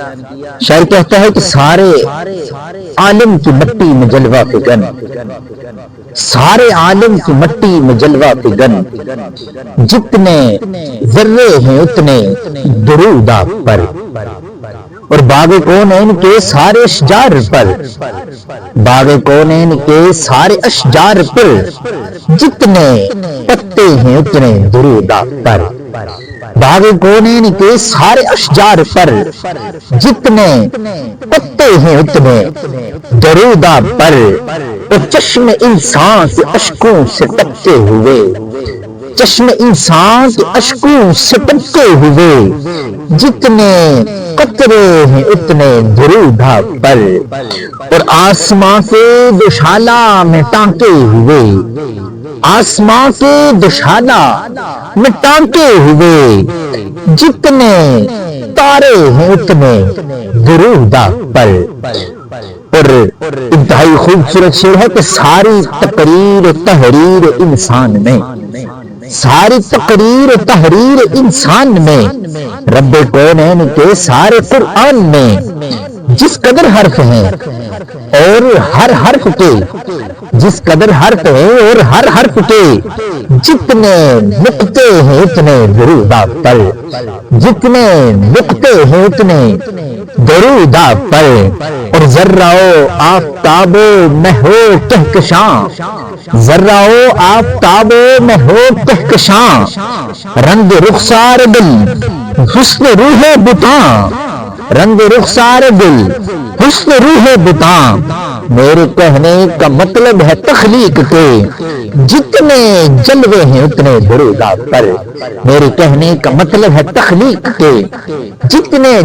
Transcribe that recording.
شاعر کہتا ہے کہ سارے عالم کی مٹی میں جلوہ فگن، سارے عالم کی مٹی میں جلوہ فگن، جتنے ذرے ہیں اتنے درود آپ پر، اور باغ کونین کے سارے اشجار پر، باغ کونین کے سارے اشجار پر جتنے پتے ہیں اتنے درود آپ پر، باغ کونین کے سارے اشجار پر جتنے پتے ہیں اتنے درود آپ پر، اور چشم انسان کے اشکوں سے ٹپکے ہوئے، چشم انسان کے اشکوں سے ٹپکے ہوئے جتنے قطرے ہیں اتنے درود آپ پر، اور آسماں کے دوشالہ میں ٹانکے ہوئے، آسماں کے دوشالہ میں ٹانکے ہوئے جتنے تارے ہیں اتنے درود آپ پر۔ اور انتہائی خوبصورت شعر ہے کہ ساری تقریر و تحریر انسان میں، ساری تقریر و تحریر انسان میں، رب کونین کے سارے قرآن میں جس قدر حرف ہیں اور ہر حرف کے، جس قدر حرف ہیں اور ہر حرف کے جتنے نقطے ہیں اتنے درود آپ پر، جتنے نقطے ہیں اتنے درود آپ پر، اور ذرہ و آفتاب میں ہو کہکشاں، ذرہ و آفتاب میں ہو کہکشاں، رنگ رخسار دل حسن روح بتاں، رنگ رخسار دل حسن روح بتاں، میرے کہنے کا مطلب ہے تخلیق کے جتنے جلوے ہیں اتنے درود آپ پر، میرے کہنے کا مطلب ہے تخلیق کے جتنے